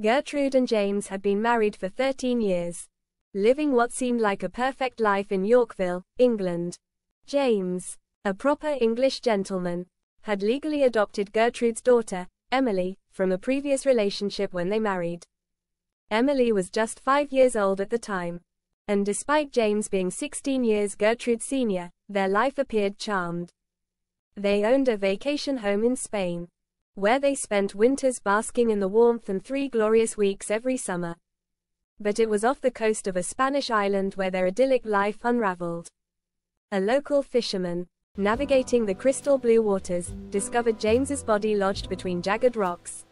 Gertrude and James had been married for 13 years, living what seemed like a perfect life in Yorkville, England. James, a proper English gentleman, had legally adopted Gertrude's daughter, Emily, from a previous relationship when they married. Emily was just 5 years old at the time. And despite James being 16 years Gertrude's senior, their life appeared charmed. They owned a vacation home in Spain, where they spent winters basking in the warmth and 3 glorious weeks every summer. But it was off the coast of a Spanish island where their idyllic life unraveled. A local fisherman, navigating the crystal blue waters, discovered James's body lodged between jagged rocks.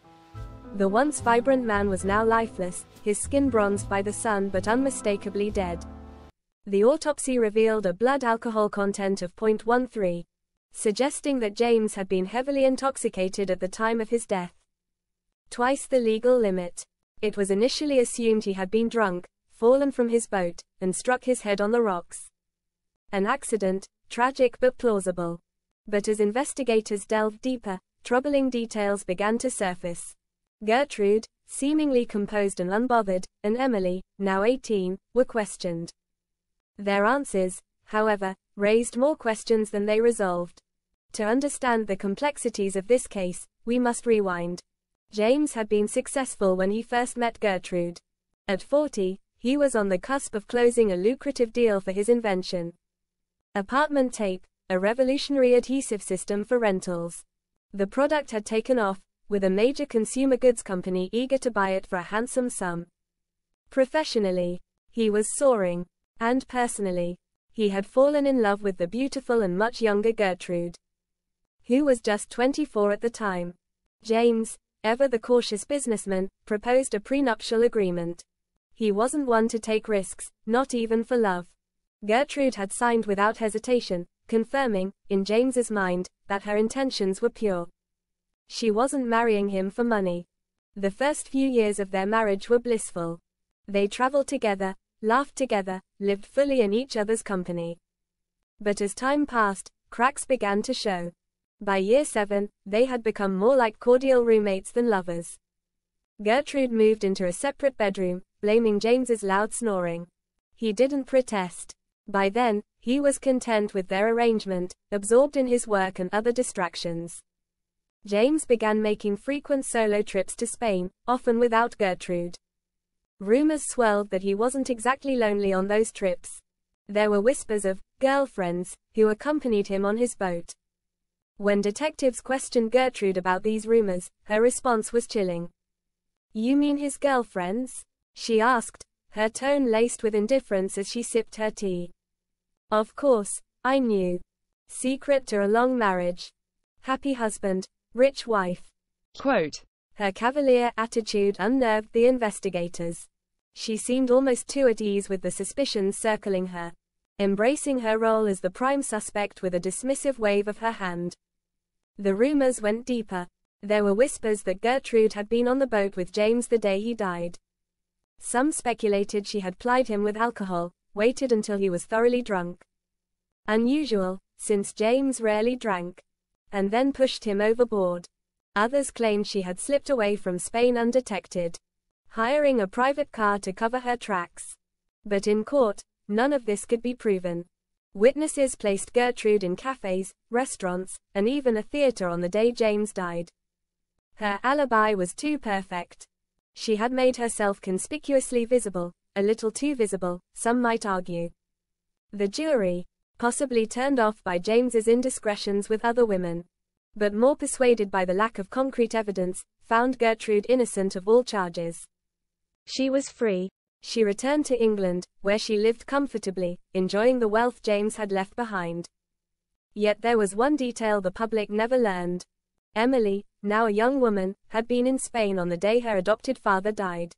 The once vibrant man was now lifeless, his skin bronzed by the sun but unmistakably dead. The autopsy revealed a blood alcohol content of 0.13, suggesting that James had been heavily intoxicated at the time of his death. Twice the legal limit. It was initially assumed he had been drunk, fallen from his boat, and struck his head on the rocks. An accident, tragic but plausible. But as investigators delved deeper, troubling details began to surface. Gertrude, seemingly composed and unbothered, and Emily, now 18, were questioned. Their answers, however, raised more questions than they resolved. To understand the complexities of this case, we must rewind. James had been successful when he first met Gertrude. At 40, he was on the cusp of closing a lucrative deal for his invention. Apartment Tpae, a revolutionary adhesive system for rentals. The product had taken off, with a major consumer goods company eager to buy it for a handsome sum. Professionally, he was soaring. And personally, he had fallen in love with the beautiful and much younger Gertrude, who was just 24 at the time. James, ever the cautious businessman, proposed a prenuptial agreement. He wasn't one to take risks, not even for love. Gertrude had signed without hesitation, confirming, in James's mind, that her intentions were pure. She wasn't marrying him for money. The first few years of their marriage were blissful. They traveled together, laughed together, lived fully in each other's company. But as time passed, cracks began to show. By year 7, they had become more like cordial roommates than lovers. Gertrude moved into a separate bedroom, blaming James's loud snoring. He didn't protest. By then, he was content with their arrangement, absorbed in his work and other distractions. James began making frequent solo trips to Spain, often without Gertrude. Rumors swirled that he wasn't exactly lonely on those trips. There were whispers of girlfriends who accompanied him on his boat. When detectives questioned Gertrude about these rumors, her response was chilling. "You mean his girlfriends?" she asked, her tone laced with indifference as she sipped her tea. "Of course, I knew. Secret to a long marriage. Happy husband, rich wife." Quote. Her cavalier attitude unnerved the investigators. She seemed almost too at ease with the suspicions circling her, embracing her role as the prime suspect with a dismissive wave of her hand. The rumors went deeper. There were whispers that Gertrude had been on the boat with James the day he died. Some speculated she had plied him with alcohol, waited until he was thoroughly drunk. Unusual, since James rarely drank. And then pushed him overboard. Others claimed she had slipped away from Spain undetected, hiring a private car to cover her tracks. But in court, none of this could be proven. Witnesses placed Gertrude in cafes, restaurants, and even a theater on the day James died. Her alibi was too perfect. She had made herself conspicuously visible, a little too visible, some might argue. The jury, possibly turned off by James's indiscretions with other women, but more persuaded by the lack of concrete evidence, found Gertrude innocent of all charges. She was free. She returned to England, where she lived comfortably, enjoying the wealth James had left behind. Yet there was one detail the public never learned. Emily, now a young woman, had been in Spain on the day her adopted father died.